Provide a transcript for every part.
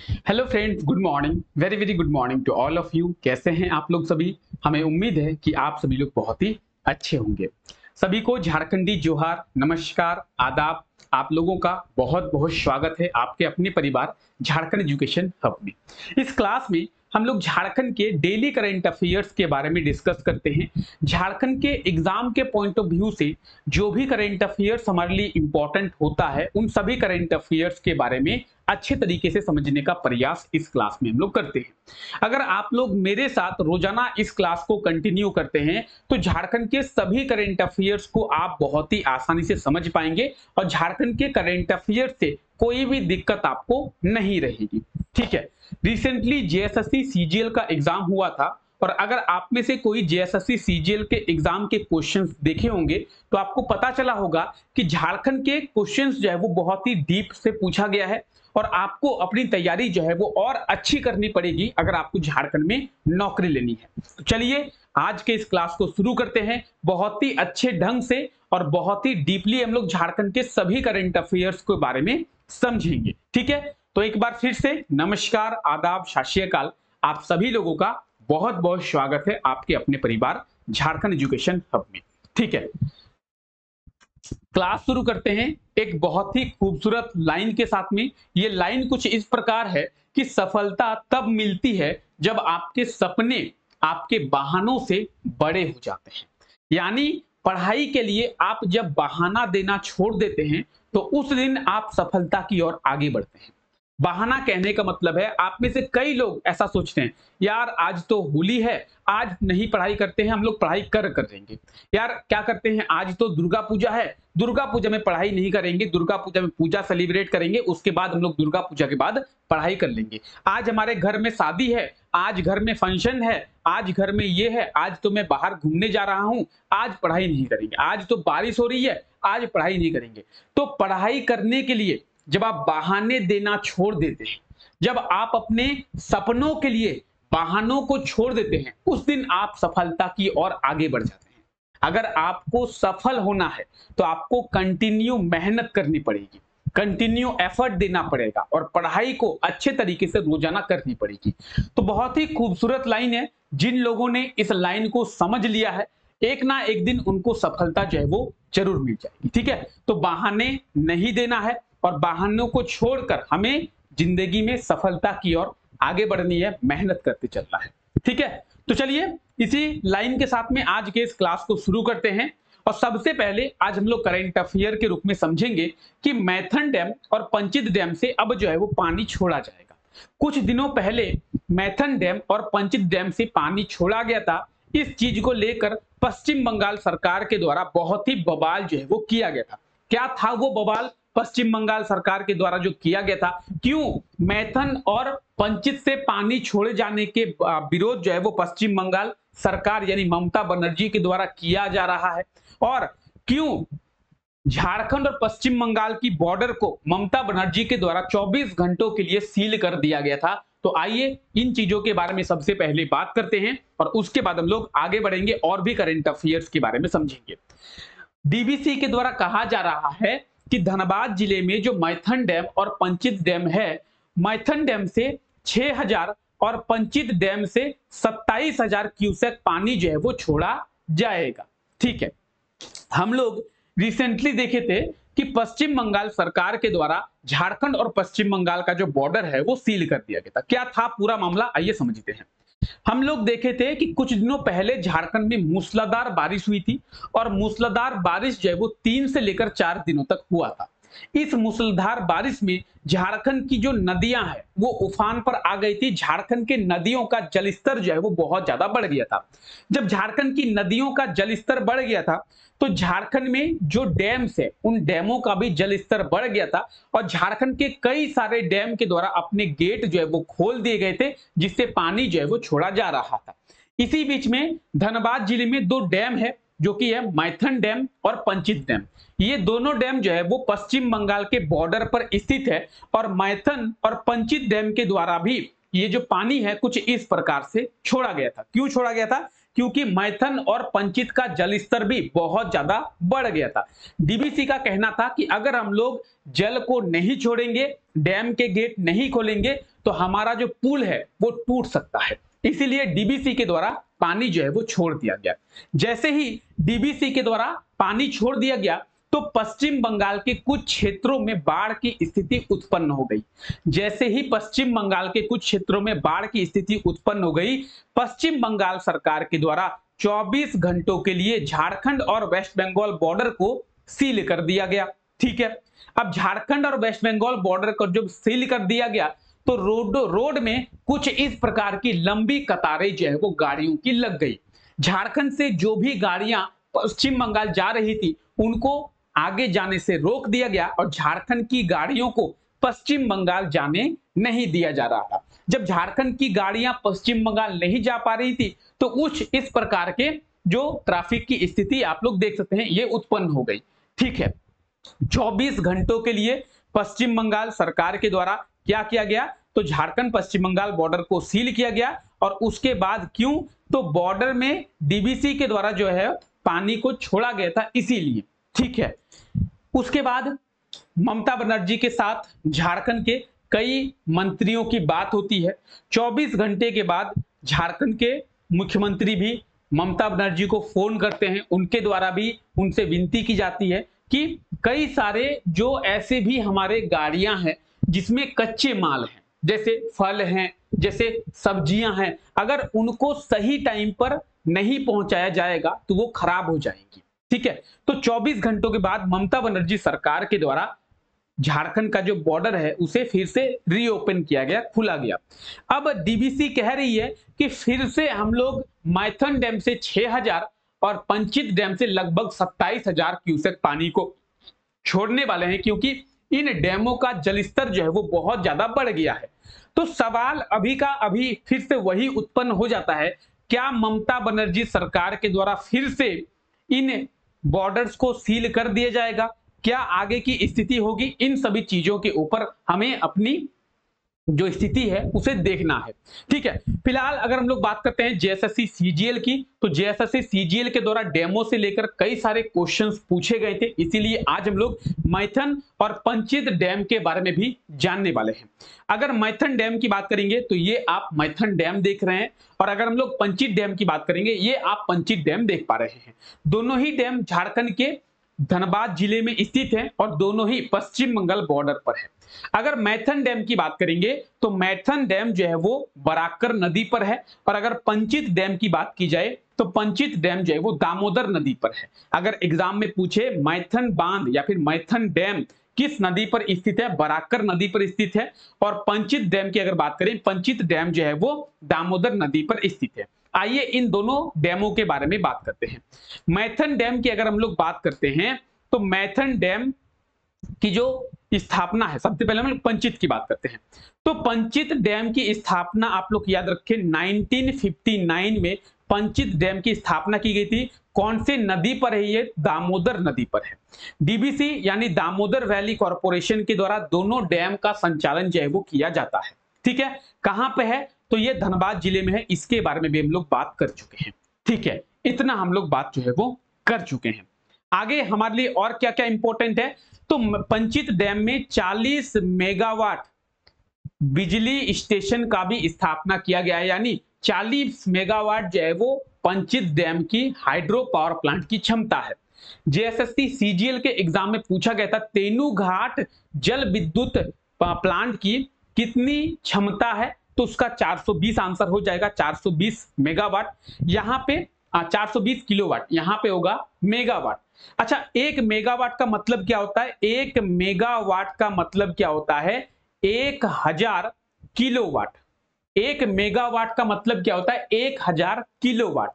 Hello friends, good morning. Very very good morning to all of you. कैसे हैं आप लोग सभी? हमें उम्मीद है कि आप सभी लोग बहुत ही अच्छे होंगे। सभी को झारखंडी जोहार, नमस्कार, आदाब। आप लोगों का बहुत बहुत स्वागत है आपके अपने परिवार झारखंड एजुकेशन हब में। इस क्लास में हम लोग झारखंड के डेली करंट अफेयर्स के बारे में डिस्कस करते हैं। झारखंड के एग्जाम के पॉइंट ऑफ व्यू से जो भी करंट अफेयर्स हमारे लिए इंपॉर्टेंट होता है, उन सभी करंट अफेयर्स के बारे में अच्छे तरीके से समझने का प्रयास इस क्लास में हम लोग करते हैं। अगर आप लोग मेरे साथ रोजाना इस क्लास को कंटिन्यू करते हैं तो झारखंड के सभी करंट अफेयर्स को आप बहुत ही आसानी से समझ पाएंगे और झारखंड के करंट अफेयर्स से कोई भी दिक्कत आपको नहीं रहेगी। ठीक है, रिसेंटली जेएसएससी सीजीएल का एग्जाम हुआ था और अगर आप में से कोई जेएसएससी सीजीएल के एग्जाम के क्वेश्चंस देखे होंगे तो आपको पता चला होगा कि झारखंड के क्वेश्चंस जो है वो बहुत ही डीप से पूछा गया है और आपको अपनी तैयारी जो है वो और अच्छी करनी पड़ेगी अगर आपको झारखंड में नौकरी लेनी है। तो चलिए आज के इस क्लास को शुरू करते हैं। बहुत ही अच्छे ढंग से और बहुत ही डीपली हम लोग झारखंड के सभी करंट अफेयर्स के बारे में समझेंगे। ठीक है, तो एक बार फिर से नमस्कार, आदाब, सत श्री अकाल। आप सभी लोगों का बहुत बहुत स्वागत है आपके अपने परिवार झारखंड एजुकेशन हब में। ठीक है, क्लास शुरू करते हैं एक बहुत ही खूबसूरत लाइन के साथ में। ये लाइन कुछ इस प्रकार है कि सफलता तब मिलती है जब आपके सपने आपके बहानों से बड़े हो जाते हैं। यानी पढ़ाई के लिए आप जब बहाना देना छोड़ देते हैं तो उस दिन आप सफलता की ओर आगे बढ़ते हैं। बहाना कहने का मतलब है, आप में से कई लोग ऐसा सोचते हैं, यार आज तो होली है, आज नहीं पढ़ाई करते हैं, हम लोग पढ़ाई कर देंगे। यार क्या करते हैं, आज तो दुर्गा पूजा है, दुर्गा पूजा में पढ़ाई नहीं करेंगे, दुर्गा पूजा में पूजा सेलिब्रेट करेंगे, उसके बाद हम लोग दुर्गा पूजा के बाद पढ़ाई कर लेंगे। आज हमारे घर में शादी है, आज घर में फंक्शन है, आज घर में ये है, आज तो मैं बाहर घूमने जा रहा हूं, आज पढ़ाई नहीं करेंगे। आज तो बारिश हो रही है, आज पढ़ाई नहीं करेंगे। तो पढ़ाई करने के लिए जब आप बहाने देना छोड़ देते हैं, जब आप अपने सपनों के लिए बहानों को छोड़ देते हैं, उस दिन आप सफलता की ओर आगे बढ़ जाते हैं। अगर आपको सफल होना है तो आपको कंटिन्यू मेहनत करनी पड़ेगी, कंटिन्यू एफर्ट देना पड़ेगा और पढ़ाई को अच्छे तरीके से रोजाना करनी पड़ेगी। तो बहुत ही खूबसूरत लाइन है। जिन लोगों ने इस लाइन को समझ लिया है, एक ना एक दिन उनको सफलता जो है वो जरूर मिल जाएगी। ठीक है, तो बहाने नहीं देना है और बहानों को छोड़कर हमें जिंदगी में सफलता की ओर आगे बढ़नी है, मेहनत करते चलना है। ठीक है, तो चलिए इसी लाइन के साथ में आज के इस क्लास को शुरू करते हैं। और सबसे पहले आज हम लोग करंट अफेयर के रूप में समझेंगे कि मैथन डैम और पंचित डैम से अब जो है वो पानी छोड़ा जाएगा। कुछ दिनों पहले मैथन डैम और पंचित डैम से पानी छोड़ा गया था। इस चीज को लेकर पश्चिम बंगाल सरकार के द्वारा बहुत ही बवाल जो है वो किया गया था। क्या था वो बवाल पश्चिम बंगाल सरकार के द्वारा जो किया गया था? क्यों मैथन और पंचित से पानी छोड़े जाने के विरोध जो है वो पश्चिम बंगाल सरकार यानी ममता बनर्जी के द्वारा किया जा रहा है? और क्यों झारखंड और पश्चिम बंगाल की बॉर्डर को ममता बनर्जी के द्वारा 24 घंटों के लिए सील कर दिया गया था? तो आइए इन चीजों के बारे में सबसे पहले बात करते हैं और उसके बाद हम लोग आगे बढ़ेंगे और भी करंट अफेयर्स के बारे में समझेंगे। डीवीसी के द्वारा कहा जा रहा है कि धनबाद जिले में जो मैथन डैम और पंचित डैम है, मैथन डैम से 6000 और पंचित डैम से 27000 क्यूसेक पानी जो है वो छोड़ा जाएगा। ठीक है, हम लोग रिसेंटली देखे थे कि पश्चिम बंगाल सरकार के द्वारा झारखंड और पश्चिम बंगाल का जो बॉर्डर है वो सील कर दिया गया था। क्या था पूरा मामला, आइए समझते हैं। हम लोग देखे थे कि कुछ दिनों पहले झारखंड में मूसलाधार बारिश हुई थी और मूसलाधार बारिश जो है वो 3 से लेकर 4 दिनों तक हुआ था। इस मूसलाधार बारिश में झारखंड की जो नदियां हैं वो उफान पर आ गई थी। झारखंड के नदियों का जलस्तर जो है वो बहुत ज्यादा बढ़ गया था। जब झारखंड की नदियों का जलस्तर बढ़ गया था तो झारखंड में जो डैम्स है उन डैमों का भी जलस्तर बढ़ गया था और झारखंड के कई सारे डैम के द्वारा अपने गेट जो है वो खोल दिए गए थे, जिससे पानी जो है वो छोड़ा जा रहा था। इसी बीच में धनबाद जिले में 2 डैम है जो कि है मैथन डैम और पंचित डैम। ये दोनों डैम जो है वो पश्चिम बंगाल के बॉर्डर पर स्थित है और मैथन और पंचित डैम के द्वारा भी ये जो पानी है कुछ इस प्रकार से छोड़ा गया था। क्यों छोड़ा गया था? क्योंकि मैथन और पंचित का जल स्तर भी बहुत ज्यादा बढ़ गया था। डीबीसी का कहना था कि अगर हम लोग जल को नहीं छोड़ेंगे, डैम के गेट नहीं खोलेंगे, तो हमारा जो पुल है वो टूट सकता है। इसीलिए डीबीसी के द्वारा पानी जो है वो छोड़ दिया गया। जैसे ही डीबीसी के द्वारा पानी छोड़ दिया गया तो पश्चिम बंगाल के कुछ क्षेत्रों में बाढ़ की स्थिति उत्पन्न हो गई। जैसे ही पश्चिम बंगाल के कुछ क्षेत्रों में बाढ़ की स्थिति उत्पन्न हो गई, पश्चिम बंगाल सरकार के द्वारा 24 घंटों के लिए झारखंड और वेस्ट बंगाल बॉर्डर को सील कर दिया गया। ठीक है, अब झारखंड और वेस्ट बंगाल बॉर्डर को जब सील कर दिया गया तो रोड में कुछ इस प्रकार की लंबी कतारें जो है वो गाड़ियों की लग गई। झारखंड से जो भी गाड़ियां पश्चिम बंगाल जा रही थी उनको आगे जाने से रोक दिया गया और झारखंड की गाड़ियों को पश्चिम बंगाल जाने नहीं दिया जा रहा था। जब झारखंड की गाड़ियां पश्चिम बंगाल नहीं जा पा रही थी तो कुछ इस प्रकार के जो ट्रैफिक की स्थिति आप लोग देख सकते हैं ये उत्पन्न हो गई। ठीक है, 24 घंटों के लिए पश्चिम बंगाल सरकार के द्वारा क्या किया गया, तो झारखंड पश्चिम बंगाल बॉर्डर को सील किया गया। और उसके बाद क्यों, तो बॉर्डर में डीबीसी के द्वारा जो है पानी को छोड़ा गया था इसीलिए। ठीक है, उसके बाद ममता बनर्जी के साथ झारखंड के कई मंत्रियों की बात होती है। 24 घंटे के बाद झारखंड के मुख्यमंत्री भी ममता बनर्जी को फोन करते हैं, उनके द्वारा भी उनसे विनती की जाती है कि कई सारे जो ऐसे भी हमारे गाड़ियां हैं जिसमें कच्चे माल हैं, जैसे फल हैं, जैसे सब्जियां हैं, अगर उनको सही टाइम पर नहीं पहुंचाया जाएगा तो वो खराब हो जाएंगी। ठीक है, तो 24 घंटों के बाद ममता बनर्जी सरकार के द्वारा झारखंड का जो बॉर्डर है उसे फिर से रीओपन किया गया, खुला गया। अब डीबीसी कह रही है कि फिर से हम लोग मैथन डैम से 6000 और पंचित डैम से लगभग 27,000 क्यूसेक पानी को छोड़ने वाले हैं, क्योंकि इन डैमों का जलस्तर जो है वो बहुत ज्यादा बढ़ गया है। तो सवाल अभी का अभी फिर से वही उत्पन्न हो जाता है, क्या ममता बनर्जी सरकार के द्वारा फिर से इन बॉर्डर्स को सील कर दिया जाएगा, क्या आगे की स्थिति होगी, इन सभी चीजों के ऊपर हमें अपनी जो स्थिति है उसे देखना है। ठीक है, फिलहाल अगर हम लोग बात करते हैं जेएसएससी सीजीएल की, तो जेएसएससी सीजीएल के द्वारा डेमो से लेकर कई सारे क्वेश्चंस पूछे गए थे, इसीलिए आज हम लोग मैथन और पंचित डैम के बारे में भी जानने वाले हैं। अगर मैथन डैम की बात करेंगे तो ये आप मैथन डैम देख रहे हैं, और अगर हम लोग पंचित डैम की बात करेंगे ये आप पंचित डैम देख पा रहे हैं। दोनों ही डैम झारखंड के धनबाद जिले में स्थित है और दोनों ही पश्चिम बंगाल बॉर्डर पर है। अगर मैथन डैम की बात करेंगे तो मैथन डैम जो है वो बराकर नदी पर है, और अगर पंचित डैम की बात की जाए तो पंचित डैम जो है वो दामोदर नदी पर है। अगर एग्जाम में पूछे मैथन बांध या फिर मैथन डैम किस नदी पर स्थित है, बराकर नदी पर स्थित है, और पंचित डैम की अगर बात करें, पंचित डैम जो है वो दामोदर नदी पर स्थित है। आइए इन दोनों डैमों के बारे में बात करते हैं। मैथन डैम की अगर हम लोग बात करते हैं तो मैथन डैम की जो स्थापना है, सबसे पहले हम लोग पंचित की बात करते हैं। तो पंचित डैम की स्थापना आप लोग याद रखें 1959 में पंचित डैम की स्थापना की गई थी। कौन सी नदी पर है ये, दामोदर नदी पर है। डीबीसी यानी दामोदर वैली कॉर्पोरेशन के द्वारा दोनों डैम का संचालन जो है वो किया जाता है। ठीक है, कहां पे है, तो ये धनबाद जिले में है, इसके बारे में भी हम लोग बात कर चुके हैं। ठीक है, इतना हम लोग बात जो है वो कर चुके हैं। आगे हमारे लिए और क्या क्या इंपॉर्टेंट है, तो पंचित डैम में 40 मेगावाट बिजली स्टेशन का भी स्थापना किया गया है, यानी 40 मेगावाट जो है वो पंचित डैम की हाइड्रो पावर प्लांट की क्षमता है। जेएसएससी सीजीएल के एग्जाम में पूछा गया था तेनूघाट जल विद्युत प्लांट की कितनी क्षमता है, तो उसका 420 आंसर हो जाएगा, 420 मेगावाट। यहाँ पे 420 किलोवाट, यहाँ पे होगा मेगावाट। अच्छा, एक मेगावाट का मतलब क्या होता है, एक मेगावाट का मतलब क्या होता है, 1000 किलोवाट। एक मेगावाट का मतलब क्या होता है, 1000 किलोवाट।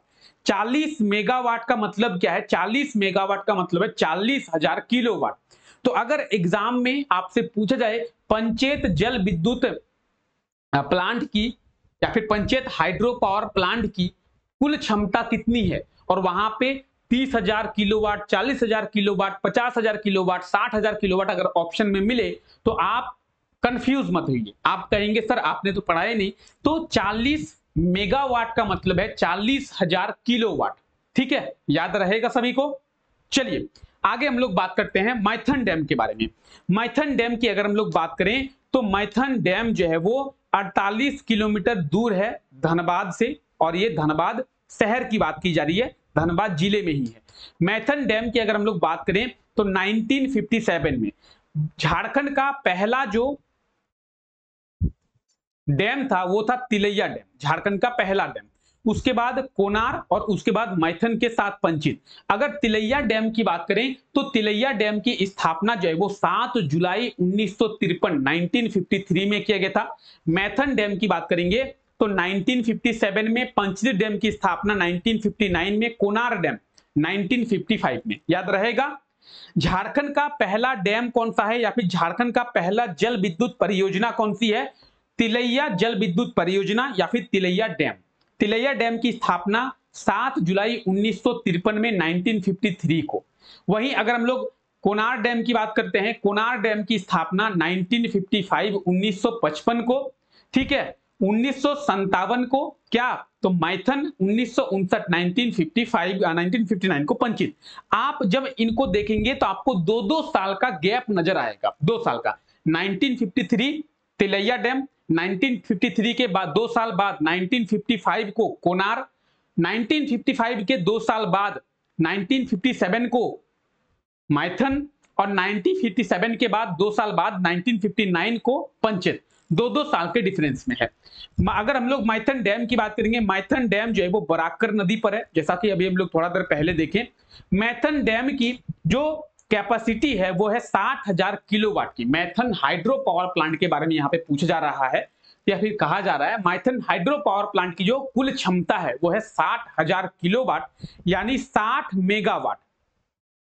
40 मेगावाट का मतलब क्या है, 40 मेगावाट का मतलब है 40,000 किलोवाट। तो अगर एग्जाम में आपसे पूछा जाए पंचायत जल विद्युत प्लांट की या फिर पंचायत हाइड्रो पावर प्लांट की कुल क्षमता कितनी है, और वहां पे 30,000 किलोवाट, 40,000 किलोवाट, 50,000 किलोवाट, 60,000 किलोवाट अगर ऑप्शन में मिले तो आप कंफ्यूज मत होइए। आप कहेंगे सर आपने तो पढ़ा ही नहीं, तो 40 मेगावाट का मतलब है 40,000 किलोवाट। ठीक है, याद रहेगा सभी को। चलिए आगे हम लोग बात करते हैं माइथन डैम के बारे में। माइथन डैम की अगर हम लोग बात करें तो माइथन डैम जो है वो 48 किलोमीटर दूर है धनबाद से, और ये धनबाद शहर की बात की जा रही है, धनबाद जिले में ही है। माइथन डैम की अगर हम लोग बात करें तो 1957 में झारखंड का पहला जो डैम था वो था तिलैया डैम, झारखंड का पहला डैम। उसके बाद कोनार और उसके बाद माइथन के साथ पंचित। अगर तिलैया डैम की बात करें तो तिलैया डैम की स्थापना जो है वो 7 जुलाई 1953 में किया गया था। माइथन डैम की बात करेंगे तो 1957 में, पंचित डैम की स्थापना 1959 में, कोनार डैम 1955 में। याद रहेगा। झारखंड का पहला डैम कौन सा है, या फिर झारखंड का पहला जल विद्युत परियोजना कौन सी है? तिलैया जल विद्युत परियोजना या फिर तिलैया डैम। तिलैया डैम की स्थापना 7 जुलाई 1953 में 1953 को। वहीं अगर हम लोग कोनार डैम की बात करते हैं, कोनार डैम की स्थापना 1955 को। ठीक है, 1957 को क्या, तो माइथन 1959 को पंचित। आप जब इनको देखेंगे तो आपको 2-2 साल का गैप नजर आएगा, 2 साल का। 1953 तिलैया डैम, 1953 के बाद 2 साल बाद 1955 को कोनार, 1955 के 2 साल बाद 1957 को माइथन, और 1957 के बाद 2 साल बाद 1959 को पंचित। 2-2 साल के डिफरेंस में है। अगर हम लोग माइथन डैम की बात करेंगे, माइथन डैम जो है वो बराकर नदी पर है, जैसा कि अभी हम लोग थोड़ा देर पहले देखें। माइथन डैम की जो कैपेसिटी है वो है 60,000 किलोवाट की। माइथन हाइड्रो पावर प्लांट के बारे में यहाँ पे पूछा जा रहा है या फिर कहा जा रहा है। माइथन हाइड्रो पावर प्लांट की जो कुल क्षमता है वो है 60,000 किलोवाट, यानी 60 मेगावाट।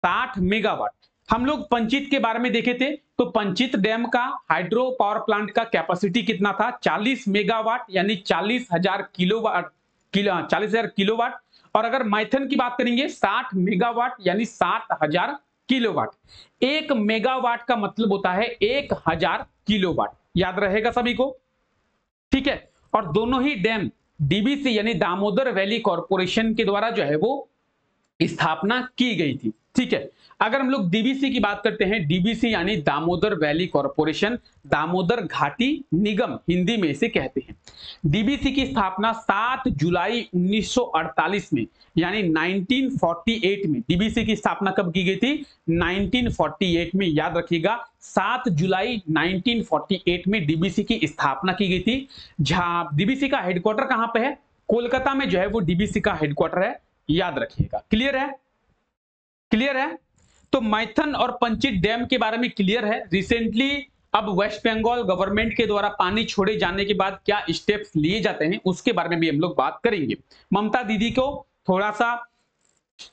60 मेगावाट। हम लोग पंचित के बारे में देखे थे तो पंचित डैम का हाइड्रो पावर प्लांट का कैपेसिटी कितना था? 40 मेगावाट, यानी 40,000 किलोवाट, 40,000 किलोवाट। और अगर माइथन की बात करेंगे 60 मेगावाट यानी 60,000 किलोवाट। 1 मेगावाट का मतलब होता है 1000 किलोवाट। याद रहेगा सभी को। ठीक है, और दोनों ही डैम डीबीसी यानी दामोदर वैली कॉर्पोरेशन के द्वारा जो है वो स्थापना की गई थी। ठीक है, अगर हम लोग डीबीसी की बात करते हैं, डीबीसी यानी दामोदर वैली कॉर्पोरेशन, दामोदर घाटी निगम हिंदी में इसे कहते हैं। डीबीसी की स्थापना 7 जुलाई 1948 में, यानी 1948 में। डीबीसी की स्थापना कब की गई थी? 1948 में। याद रखिएगा, 7 जुलाई 1948 में डीबीसी की स्थापना की गई थी। जहां डीबीसी का हेडक्वार्टर कहां पे है? कोलकाता में जो है वो डीबीसी का हेडक्वार्टर है। याद रखिएगा। क्लियर है? क्लियर है। तो माइथन और पंचित डैम के बारे में क्लियर है। रिसेंटली अब वेस्ट बंगाल गवर्नमेंट के द्वारा पानी छोड़े जाने के बाद क्या स्टेप्स लिए जाते हैं उसके बारे में भी हम लोग बात करेंगे। ममता दीदी को थोड़ा सा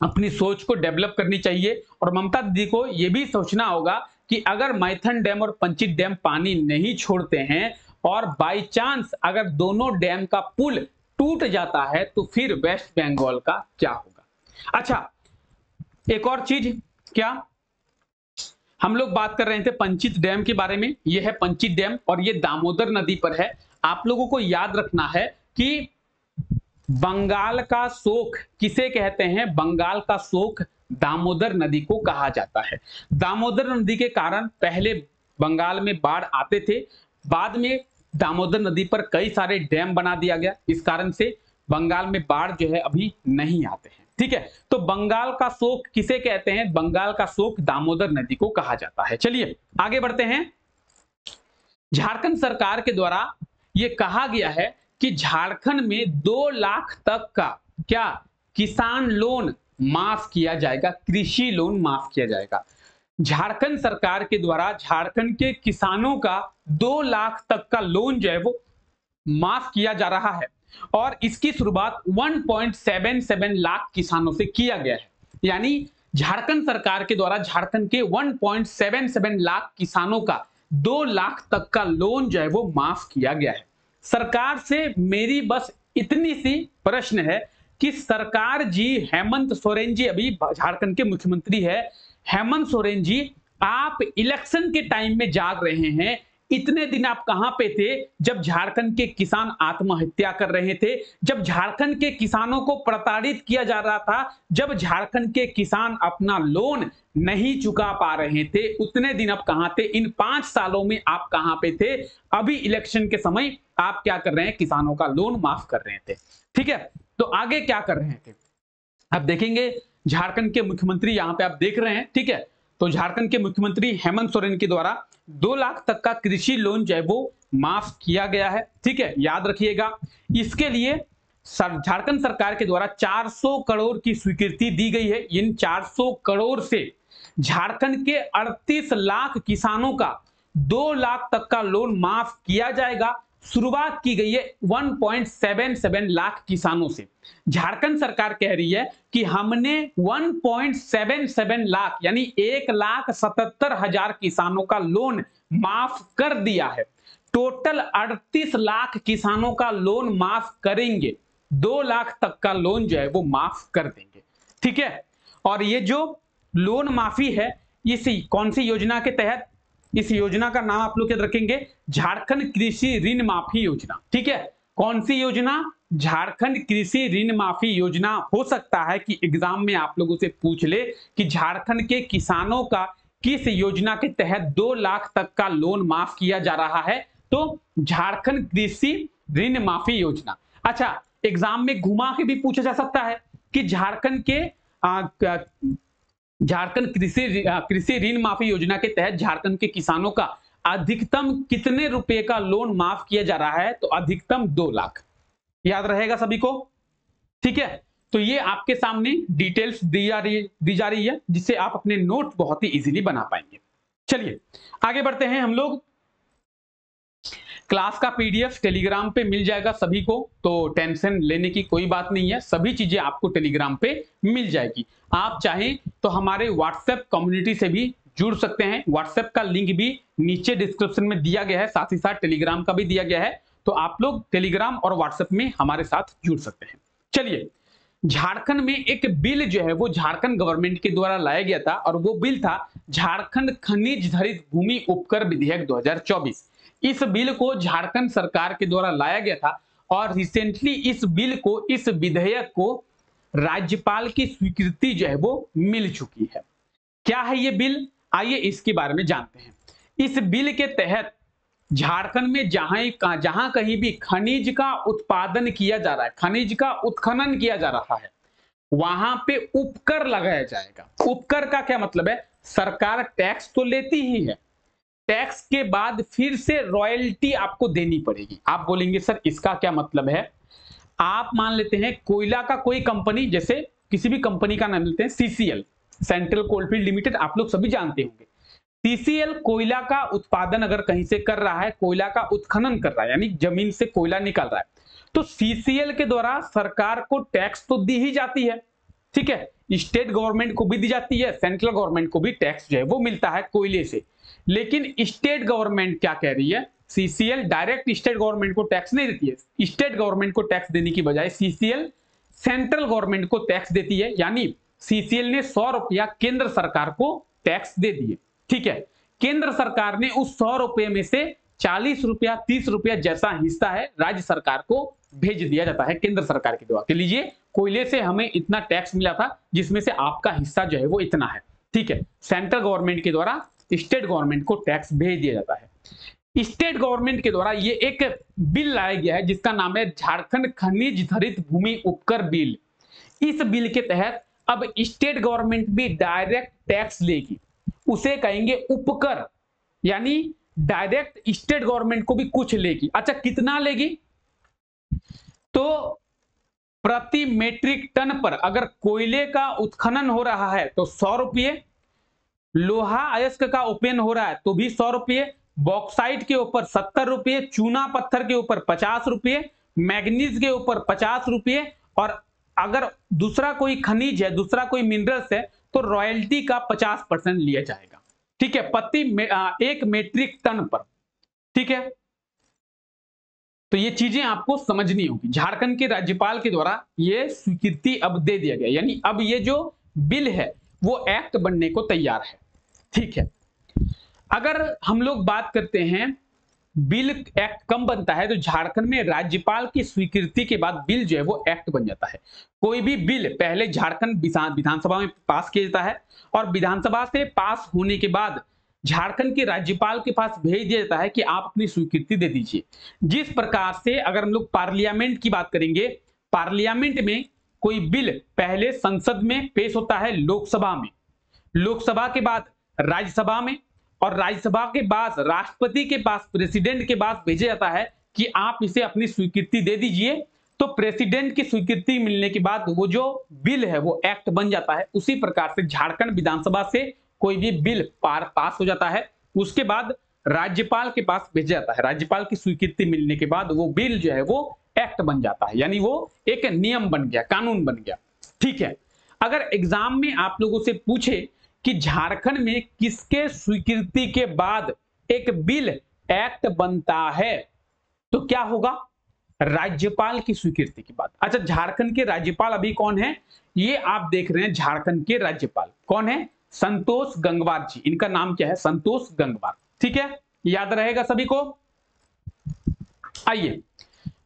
अपनी सोच को डेवलप करनी चाहिए, और ममता दीदी को यह भी सोचना होगा कि अगर माइथन डैम और पंचित डैम पानी नहीं छोड़ते हैं और बाई चांस अगर दोनों डैम का पुल टूट जाता है तो फिर वेस्ट बंगाल का क्या होगा। अच्छा, एक और चीज, क्या हम लोग बात कर रहे थे पंचित डैम के बारे में। यह है पंचित डैम और यह दामोदर नदी पर है। आप लोगों को याद रखना है कि बंगाल का शोक किसे कहते हैं? बंगाल का शोक दामोदर नदी को कहा जाता है। दामोदर नदी के कारण पहले बंगाल में बाढ़ आते थे, बाद में दामोदर नदी पर कई सारे डैम बना दिया गया, इस कारण से बंगाल में बाढ़ जो है अभी नहीं आते हैं। ठीक है, तो बंगाल का शोक किसे कहते हैं? बंगाल का शोक दामोदर नदी को कहा जाता है। चलिए आगे बढ़ते हैं। झारखंड सरकार के द्वारा यह कहा गया है कि झारखंड में 2 लाख तक का क्या किसान लोन माफ किया जाएगा, कृषि लोन माफ किया जाएगा। झारखंड सरकार के द्वारा झारखंड के किसानों का 2 लाख तक का लोन जो है वो माफ किया जा रहा है, और इसकी शुरुआत 1.77 लाख किसानों से किया गया है। यानी झारखंड सरकार के द्वारा झारखंड के 1.77 लाख किसानों का 2 लाख तक का लोन जो है वो माफ किया गया है। सरकार से मेरी बस इतनी सी प्रश्न है कि सरकार जी, हेमंत सोरेन जी अभी झारखंड के मुख्यमंत्री है, हेमंत सोरेन जी आप इलेक्शन के टाइम में जाग रहे हैं, इतने दिन आप कहां पे थे जब झारखंड के किसान आत्महत्या कर रहे थे, जब झारखंड के किसानों को प्रताड़ित किया जा रहा था, जब झारखंड के किसान अपना लोन नहीं चुका पा रहे थे, उतने दिन आप कहां थे? इन 5 सालों में आप कहां पे थे? अभी इलेक्शन के समय आप क्या कर रहे हैं? किसानों का लोन माफ कर रहे थे। ठीक है, तो आगे क्या कर रहे थे अब देखेंगे। झारखंड के मुख्यमंत्री यहां पे आप देख रहे हैं, ठीक है, तो झारखंड के मुख्यमंत्री हेमंत सोरेन के द्वारा 2 लाख तक का कृषि लोन जो है वो माफ किया गया है। ठीक है, याद रखिएगा। इसके लिए झारखंड सरकार के द्वारा 400 करोड़ की स्वीकृति दी गई है। इन 400 करोड़ से झारखंड के 38 लाख किसानों का 2 लाख तक का लोन माफ किया जाएगा। शुरुआत की गई है 1.77 लाख किसानों से। झारखंड सरकार कह रही है कि हमने 1.77 लाख यानी 1,77,000 किसानों का लोन माफ कर दिया है। टोटल 38 लाख किसानों का लोन माफ करेंगे, 2 लाख तक का लोन जो है वो माफ कर देंगे। ठीक है, और ये जो लोन माफी है इसी कौन सी योजना के तहत? इस योजना का नाम आप लोग याद रखेंगे, झारखंड कृषि ऋण माफी योजना। ठीक है, कौन सी योजना? झारखंड कृषि ऋण माफी योजना। हो सकता है कि एग्जाम में आप लोगों से पूछ ले कि झारखंड के किसानों का किस योजना के तहत 2 लाख तक का लोन माफ किया जा रहा है, तो झारखंड कृषि ऋण माफी योजना। अच्छा, एग्जाम में घुमा के भी पूछा जा सकता है कि झारखंड कृषि ऋण माफी योजना के तहत झारखंड के किसानों का अधिकतम कितने रुपए का लोन माफ किया जा रहा है, तो अधिकतम 2 लाख। याद रहेगा सभी को? ठीक है, तो ये आपके सामने डिटेल्स दी जा रही है जिससे आप अपने नोट बहुत ही इजीली बना पाएंगे। चलिए आगे बढ़ते हैं हम लोग। क्लास का पीडीएफ टेलीग्राम पे मिल जाएगा सभी को, तो टेंशन लेने की कोई बात नहीं है, सभी चीजें आपको टेलीग्राम पे मिल जाएगी। आप चाहें तो हमारे व्हाट्सएप कम्युनिटी से भी जुड़ सकते हैं। व्हाट्सएप का लिंक भी नीचे डिस्क्रिप्शन में दिया गया है, साथ ही साथ टेलीग्राम का भी दिया गया है, तो आप लोग टेलीग्राम और व्हाट्सएप में हमारे साथ जुड़ सकते हैं। चलिए, झारखंड में एक बिल जो है वो झारखंड गवर्नमेंट के द्वारा लाया गया था और वो बिल था झारखंड खनिज धरित भूमि उपकर विधेयक 2024। इस बिल को झारखंड सरकार के द्वारा लाया गया था और रिसेंटली इस बिल को, इस विधेयक को राज्यपाल की स्वीकृति जो है वो मिल चुकी है। क्या है ये बिल? आइए इसके बारे में जानते हैं। इस बिल के तहत झारखंड में जहां कहीं भी खनिज का उत्पादन किया जा रहा है, खनिज का उत्खनन किया जा रहा है, वहां पे उपकर लगाया जाएगा। उपकर का क्या मतलब है? सरकार टैक्स तो लेती ही है, टैक्स के बाद फिर से रॉयल्टी आपको देनी पड़ेगी। आप बोलेंगे सर इसका क्या मतलब है? आप मान लेते हैं कोयला का कोई कंपनी, जैसे किसी भी कंपनी का नाम लेते हैं सीसीएल, सेंट्रल कोलफील्ड लिमिटेड, आप लोग सभी जानते होंगे। सीसीएल कोयला का उत्पादन अगर कहीं से कर रहा है, कोयला का उत्खनन कर रहा है, यानी जमीन से कोयला निकाल रहा है, तो सीसीएल के द्वारा सरकार को टैक्स तो दी ही जाती है। ठीक है, स्टेट गवर्नमेंट को भी दी जाती है, सेंट्रल गवर्नमेंट को भी टैक्स जो है वो मिलता है कोयले से। लेकिन स्टेट गवर्नमेंट क्या कह रही है? सीसीएल डायरेक्ट स्टेट गवर्नमेंट को टैक्स नहीं देती है। स्टेट गवर्नमेंट को टैक्स देने की बजाय सीसीएल सेंट्रल गवर्नमेंट को टैक्स देती है, यानी सीसीएल ने 100 रुपया केंद्र सरकार को टैक्स दे दिए। ठीक है, केंद्र सरकार ने उस 100 रुपये में से 40 रुपया 30 रुपया जैसा हिस्सा है राज्य सरकार को भेज दिया जाता है केंद्र सरकार के द्वारा। लीजिए, कोयले से हमें इतना टैक्स मिला था जिसमें से आपका हिस्सा जो है वो इतना है। ठीक है, सेंट्रल गवर्नमेंट के द्वारा स्टेट गवर्नमेंट को टैक्स भेज दिया जाता है। स्टेट गवर्नमेंट के द्वारा ये एक बिल लाया गया है जिसका नाम है झारखंड खनिज धरित भूमि उपकर बिल। इस बिल के तहत अब स्टेट गवर्नमेंट भी डायरेक्ट टैक्स लेगी, उसे कहेंगे उपकर, यानी डायरेक्ट स्टेट गवर्नमेंट को भी कुछ लेगी। अच्छा, कितना लेगी? तो प्रति मेट्रिक टन पर अगर कोयले का उत्खनन हो रहा है तो 100 रुपये, लोहा अयस्क का ओपन हो रहा है तो भी 100 रुपये, बॉक्साइट के ऊपर 70 रुपये, चूना पत्थर के ऊपर 50 रुपये, मैग्नीज के ऊपर 50 रुपये, और अगर दूसरा कोई खनिज है, दूसरा कोई मिनरल्स है तो रॉयल्टी का 50% लिया जाएगा। ठीक है, प्रति 1 मेट्रिक टन पर। ठीक है, तो ये चीजें आपको समझनी होगी। झारखंड के राज्यपाल के द्वारा ये स्वीकृति अब दे दिया गया, यानी अब ये जो बिल है वो एक्ट बनने को तैयार है। ठीक है, अगर हम लोग बात करते हैं बिल एक्ट कब बनता है? तो झारखंड में राज्यपाल की स्वीकृति के बाद बिल जो है वो एक्ट बन जाता है। कोई भी बिल पहले झारखंड विधानसभा में पास किया जाता है और विधानसभा से पास होने के बाद झारखंड के राज्यपाल के पास भेज दिया जाता है कि आप अपनी स्वीकृति दे दीजिए। जिस प्रकार से अगर हम लोग पार्लियामेंट की बात करेंगे, पार्लियामेंट में कोई बिल पहले संसद में पेश होता है, लोकसभा में, लोकसभा के बाद राज्यसभा में, और राज्यसभा के बाद राष्ट्रपति के पास, प्रेसिडेंट के पास भेजा जाता है कि आप इसे अपनी स्वीकृति दे दीजिए। तो प्रेसिडेंट की स्वीकृति मिलने के बाद वो जो बिल है वो एक्ट बन जाता है। उसी प्रकार से झारखंड विधानसभा से कोई भी बिल पास हो जाता है, उसके बाद राज्यपाल के पास भेजा जाता है। राज्यपाल की स्वीकृति मिलने के बाद वो बिल जो है वो एक्ट बन जाता है, यानी वो एक नियम बन गया, कानून बन गया। ठीक है, अगर एग्जाम में आप लोगों से पूछे कि झारखंड में किसके स्वीकृति के बाद एक बिल एक्ट बनता है, तो क्या होगा? राज्यपाल की स्वीकृति के बाद। अच्छा, झारखंड के राज्यपाल अभी कौन है? ये आप देख रहे हैं, झारखंड के राज्यपाल कौन है? संतोष गंगवार जी। इनका नाम क्या है? संतोष गंगवार। ठीक है, याद रहेगा सभी को। आइए,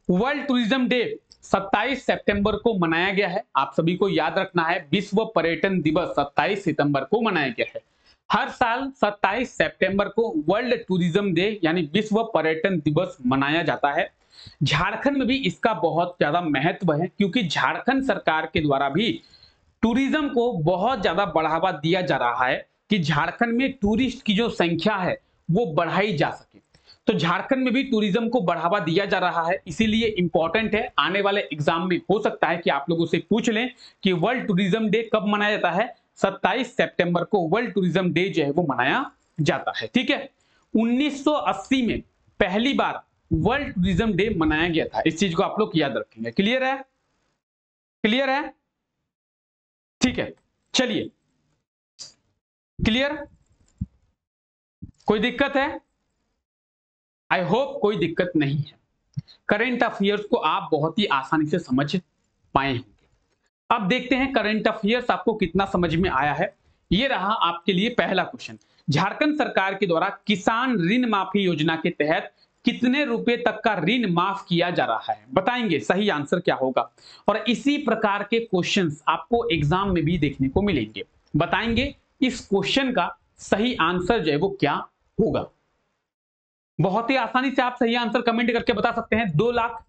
वर्ल्ड टूरिज्म डे 27 सितंबर को मनाया गया है। आप सभी को याद रखना है, विश्व पर्यटन दिवस 27 सितंबर को मनाया गया है। हर साल 27 सितंबर को वर्ल्ड टूरिज्म डे यानी विश्व पर्यटन दिवस मनाया जाता है। झारखंड में भी इसका बहुत ज्यादा महत्व है, क्योंकि झारखंड सरकार के द्वारा भी टूरिज्म को बहुत ज्यादा बढ़ावा दिया जा रहा है कि झारखंड में टूरिस्ट की जो संख्या है वो बढ़ाई जा सके। तो झारखंड में भी टूरिज्म को बढ़ावा दिया जा रहा है, इसीलिए इंपॉर्टेंट है। आने वाले एग्जाम में हो सकता है कि आप लोगों से पूछ लें कि वर्ल्ड टूरिज्म डे कब मनाया जाता है? 27 सितंबर को वर्ल्ड टूरिज्म डे जो है वो मनाया जाता है। ठीक है, 1980 में पहली बार वर्ल्ड टूरिज्म डे मनाया गया था। इस चीज को आप लोग याद रखेंगे। क्लियर है? क्लियर है? ठीक है, चलिए, क्लियर? कोई दिक्कत है? आई होप कोई दिक्कत नहीं है। करंट अफेयर्स को आप बहुत ही आसानी से समझ पाए होंगे। अब देखते हैं करंट अफेयर्स आपको कितना समझ में आया है। ये रहा आपके लिए पहला क्वेश्चन। झारखंड सरकार के द्वारा किसान ऋण माफी योजना के तहत कितने रुपए तक का ऋण माफ किया जा रहा है? बताएंगे सही आंसर क्या होगा। और इसी प्रकार के क्वेश्चंस आपको एग्जाम में भी देखने को मिलेंगे। बताएंगे इस क्वेश्चन का सही आंसर जो है वो क्या होगा। बहुत ही आसानी से आप सही आंसर कमेंट करके बता सकते हैं। 2 लाख।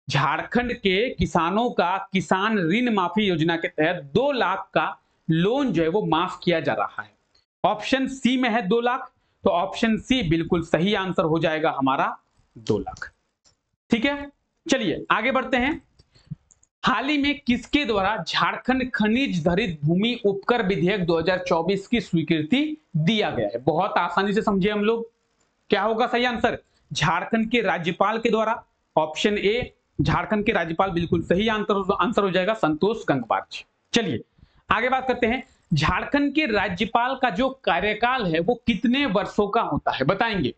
झारखंड के किसानों का किसान ऋण माफी योजना के तहत 2 लाख का लोन जो है वो माफ किया जा रहा है। ऑप्शन सी में है 2 लाख, तो ऑप्शन सी बिल्कुल सही आंसर हो जाएगा हमारा 2 लाख। ठीक है, चलिए आगे बढ़ते हैं। हाल ही में किसके द्वारा झारखंड खनिज धरित भूमि उपकर विधेयक 2024 की स्वीकृति दिया गया है? बहुत आसानी से समझे हम लोग। क्या होगा सही आंसर? झारखंड के राज्यपाल के द्वारा। ऑप्शन ए, झारखंड के राज्यपाल बिल्कुल सही आंसर हो जाएगा, संतोष गंगवार जी। चलिए आगे बात करते हैं। झारखंड के राज्यपाल का जो कार्यकाल है वो कितने वर्षों का होता है? बताएंगे।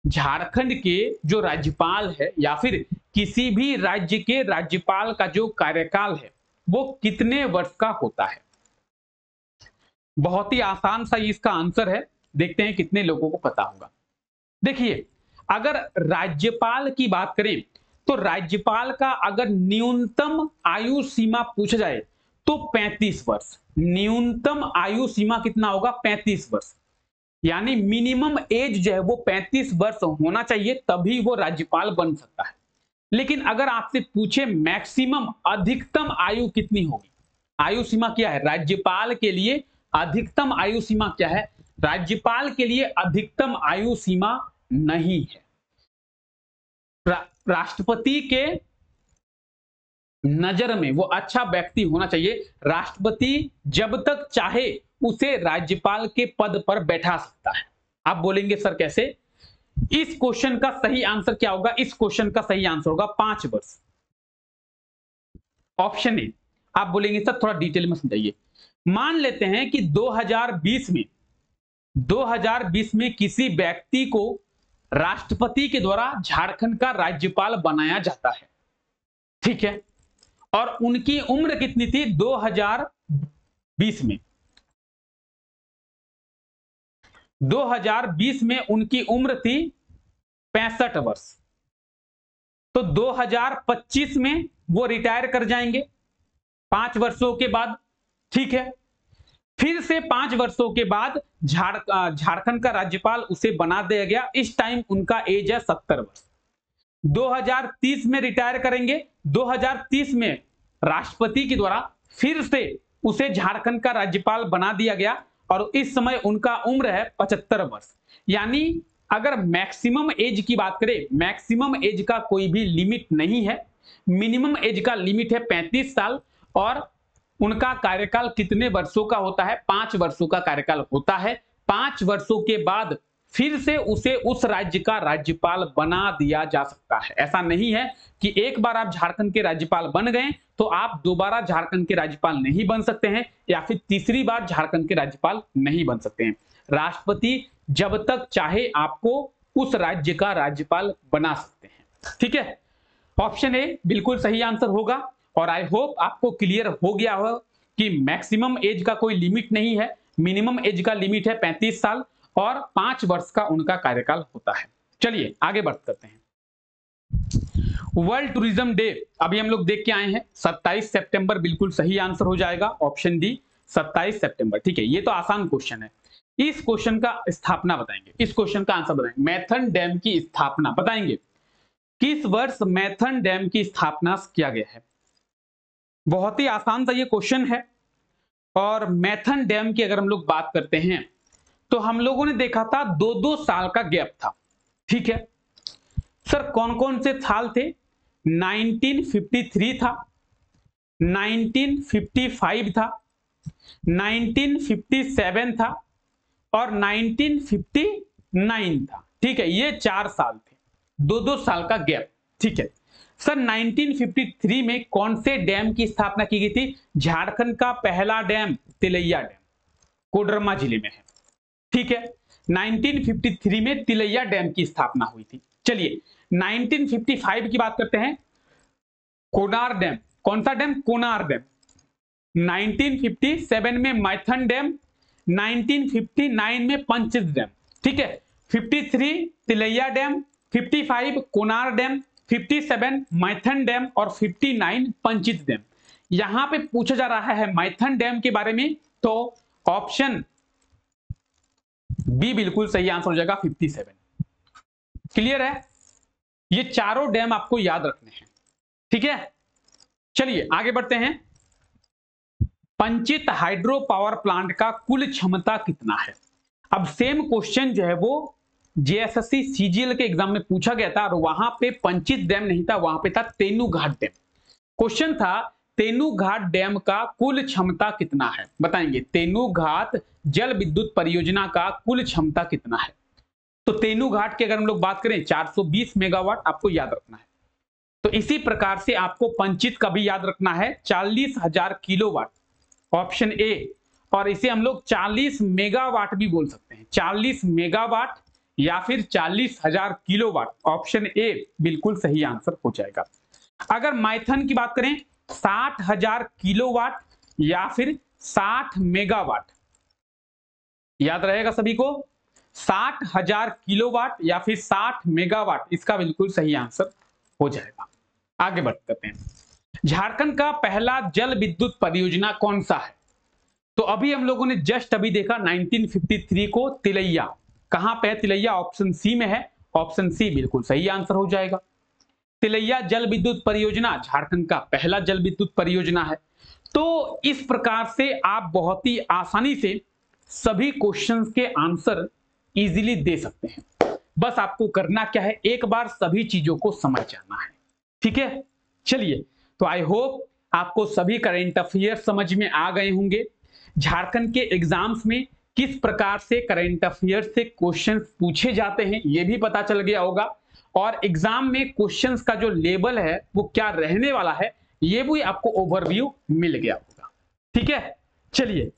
झारखंड के जो राज्यपाल है या फिर किसी भी राज्य के राज्यपाल का जो कार्यकाल है वो कितने वर्ष का होता है? बहुत ही आसान सा इसका आंसर है। देखते हैं कितने लोगों को पता होगा। देखिए, अगर राज्यपाल की बात करें तो राज्यपाल का अगर न्यूनतम आयु सीमा पूछा जाए तो 35 वर्ष। न्यूनतम आयु सीमा कितना होगा? 35 वर्ष। यानी मिनिमम एज जो है वो 35 वर्ष होना चाहिए, तभी वो राज्यपाल बन सकता है। लेकिन अगर आपसे पूछे मैक्सिमम, अधिकतम आयु कितनी होगी? आयु सीमा क्या है राज्यपाल के लिए? अधिकतम आयु सीमा क्या है? राज्यपाल के लिए अधिकतम आयु सीमा नहीं है। राष्ट्रपति के नजर में वो अच्छा व्यक्ति होना चाहिए। राष्ट्रपति जब तक चाहे उसे राज्यपाल के पद पर बैठा सकता है। आप बोलेंगे सर कैसे? इस क्वेश्चन का सही आंसर क्या होगा? इस क्वेश्चन का सही आंसर होगा 5 वर्ष। Option A. आप बोलेंगे सर थोड़ा डिटेल में समझाइए। मान लेते हैं कि 2020 में किसी व्यक्ति को राष्ट्रपति के द्वारा झारखंड का राज्यपाल बनाया जाता है। ठीक है, और उनकी उम्र कितनी थी? 2020 में 2020 में उनकी उम्र थी 65 वर्ष। तो 2025 में वो रिटायर कर जाएंगे 5 वर्षों के बाद। ठीक है, फिर से 5 वर्षों के बाद झारखंड का राज्यपाल उसे बना दिया गया। इस टाइम उनका एज है 70 वर्ष। 2030 में रिटायर करेंगे। 2030 में राष्ट्रपति के द्वारा फिर से उसे झारखंड का राज्यपाल बना दिया गया और इस समय उनका उम्र है 75 वर्ष। यानी अगर मैक्सिमम एज की बात करें, मैक्सिमम एज का कोई भी लिमिट नहीं है, मिनिमम एज का लिमिट है 35 साल और उनका कार्यकाल कितने वर्षों का होता है? 5 वर्षों का कार्यकाल होता है। 5 वर्षों के बाद फिर से उसे उस राज्य का राज्यपाल बना दिया जा सकता है। ऐसा नहीं है कि एक बार आप झारखंड के राज्यपाल बन गए तो आप दोबारा झारखंड के राज्यपाल नहीं बन सकते हैं या फिर तीसरी बार झारखंड के राज्यपाल नहीं बन सकते हैं। राष्ट्रपति जब तक चाहे आपको उस राज्य का राज्यपाल बना सकते हैं। ठीक है, ऑप्शन ए बिल्कुल सही आंसर होगा। और आई होप आपको क्लियर हो गया हो कि मैक्सिमम एज का कोई लिमिट नहीं है, मिनिमम एज का लिमिट है 35 साल और 5 वर्ष का उनका कार्यकाल होता है। चलिए आगे बढ़ करते हैं। वर्ल्ड टूरिज्म डे अभी हम लोग देख के आए हैं 27 सितंबर, बिल्कुल सही आंसर हो जाएगा ऑप्शन डी 27 सितंबर। ठीक है, ये तो आसान क्वेश्चन है। इस क्वेश्चन का स्थापना बताएंगे, इस क्वेश्चन का आंसर बताएंगे। मैथन डैम की स्थापना बताएंगे, किस वर्ष मैथन डैम की स्थापना किया गया है? बहुत ही आसान सा ये क्वेश्चन है। और मैथन डैम की अगर हम लोग बात करते हैं तो हम लोगों ने देखा था 2-2 साल का गैप था। ठीक है सर, कौन कौन से साल थे? 1953 था, 1955 था, 1957 था और 1959 था। ठीक है, ये 4 साल थे, 2-2 साल का गैप। ठीक है सर, 1953 में कौन से डैम की स्थापना की गई थी? झारखंड का पहला डैम तिलैया डैम, कोडरमा जिले में है। ठीक है, 1953 में तिलैया डैम की स्थापना हुई थी। चलिए 1955 की बात करते हैं। कोनार डैम, कौन सा डैम? कोनार डैम। 1957 में मैथन डैम, 1959 में पंचित डैम। ठीक है, 53 Tilaiya dam, 55 Konar dam, 57 Maithon dam और 59 पंचित डैम। यहां पे पूछा जा रहा है मैथन डैम के बारे में, तो ऑप्शन बी बिल्कुल सही आंसर हो जाएगा 57। क्लियर है? ये चारों डैम आपको याद रखने हैं। ठीक है, चलिए आगे बढ़ते हैं। पंचित हाइड्रो पावर प्लांट का कुल क्षमता कितना है? अब सेम क्वेश्चन जो है वो जेएसएससी सीजीएल के एग्जाम में पूछा गया था और वहां पे पंचित डैम नहीं था, वहां पे था तेनूघाट डैम। क्वेश्चन था तेनूघाट डैम का कुल क्षमता कितना है? बताएंगे तेनूघाट जल विद्युत परियोजना का कुल क्षमता कितना है? तो तेनूघाट की अगर हम लोग बात करें 420 मेगावाट आपको याद रखना है। तो इसी प्रकार से आपको पंचित का भी याद रखना है 40,000 किलोवाट, ऑप्शन ए। और इसे हम लोग 40 मेगावाट भी बोल सकते हैं, 40 मेगावाट या फिर 40,000 किलोवाट, ऑप्शन ए बिल्कुल सही आंसर हो जाएगा। अगर मैथन की बात करें 60,000 किलोवाट या फिर 60 मेगावाट, याद रहेगा सभी को, 60,000 किलोवाट या फिर 60 मेगावाट, इसका बिल्कुल सही आंसर हो जाएगा। आगे बढ़ करते हैं। झारखंड का पहला जल विद्युत परियोजना कौन सा है? तो अभी हम लोगों ने जस्ट अभी देखा 1953 को तिलैया, कहां पे है तिलैया? ऑप्शन सी में है, ऑप्शन सी बिल्कुल सही आंसर हो जाएगा। तिलैया जल विद्युत परियोजना झारखंड का पहला जल विद्युत परियोजना है। तो इस प्रकार से आप बहुत ही आसानी से सभी क्वेश्चंस के आंसर इजीली दे सकते हैं। बस आपको करना क्या है, एक बार सभी चीजों को समझ जाना है। ठीक है, चलिए तो आई होप आपको सभी करंट अफेयर समझ में आ गए होंगे। झारखंड के एग्जाम्स में किस प्रकार से करंट अफेयर से क्वेश्चंस पूछे जाते हैं ये भी पता चल गया होगा, और एग्जाम में क्वेश्चंस का जो लेवल है वो क्या रहने वाला है ये भी आपको ओवरव्यू मिल गया होगा। ठीक है, चलिए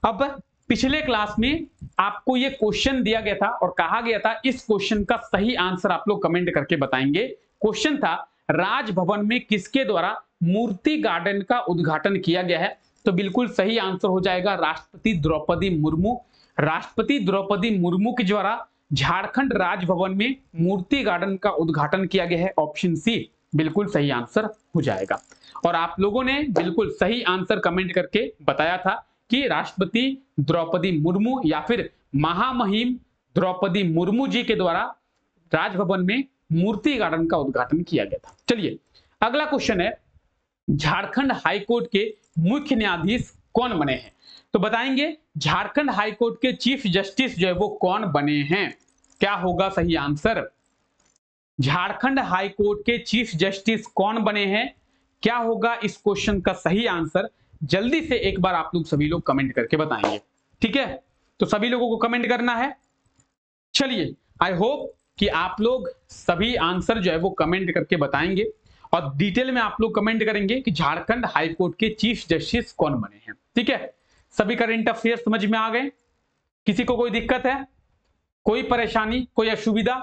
अब पिछले क्लास में आपको ये क्वेश्चन दिया गया था और कहा गया था इस क्वेश्चन का सही आंसर आप लोग कमेंट करके बताएंगे। क्वेश्चन था राजभवन में किसके द्वारा मूर्ति गार्डन का उद्घाटन किया गया है? तो बिल्कुल सही आंसर हो जाएगा राष्ट्रपति द्रौपदी मुर्मू। राष्ट्रपति द्रौपदी मुर्मू के द्वारा झारखंड राजभवन में मूर्ति गार्डन का उद्घाटन किया गया है। ऑप्शन सी बिल्कुल सही आंसर हो जाएगा। और आप लोगों ने बिल्कुल सही आंसर कमेंट करके बताया था कि राष्ट्रपति द्रौपदी मुर्मू या फिर महामहिम द्रौपदी मुर्मू जी के द्वारा राजभवन में मूर्ति गार्डन का उद्घाटन किया गया था। चलिए अगला क्वेश्चन है, झारखंड हाईकोर्ट के मुख्य न्यायाधीश कौन बने हैं? तो बताएंगे झारखंड हाईकोर्ट के चीफ जस्टिस जो है वो कौन बने हैं? क्या होगा सही आंसर? झारखंड हाईकोर्ट के चीफ जस्टिस कौन बने हैं? क्या होगा इस क्वेश्चन का सही आंसर? जल्दी से एक बार आप लोग सभी लोग कमेंट करके बताएंगे। ठीक है, तो सभी लोगों को कमेंट करना है। चलिए आई होप कि आप लोग सभी आंसर जो है वो कमेंट करके बताएंगे और डिटेल में आप लोग कमेंट करेंगे कि झारखंड हाईकोर्ट के चीफ जस्टिस कौन बने हैं। ठीक है, सभी करंट अफेयर समझ में आ गए? किसी को कोई दिक्कत है, कोई परेशानी, कोई असुविधा?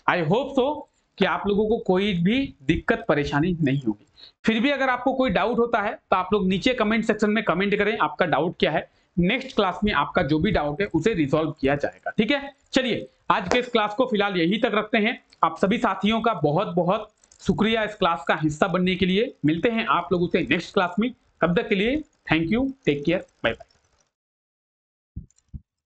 आई होप सो कि आप लोगों को कोई भी दिक्कत परेशानी नहीं होगी। फिर भी अगर आपको कोई डाउट होता है तो आप लोग नीचे कमेंट सेक्शन में कमेंट करें आपका डाउट क्या है। नेक्स्ट क्लास में आपका जो भी डाउट है उसे रिजॉल्व किया जाएगा। ठीक है, चलिए आज के इस क्लास को फिलहाल यही तक रखते हैं। आप सभी साथियों का बहुत बहुत शुक्रिया इस क्लास का हिस्सा बनने के लिए। मिलते हैं आप लोगों से नेक्स्ट क्लास में, तब तक के लिए thank you, take care, bye bye.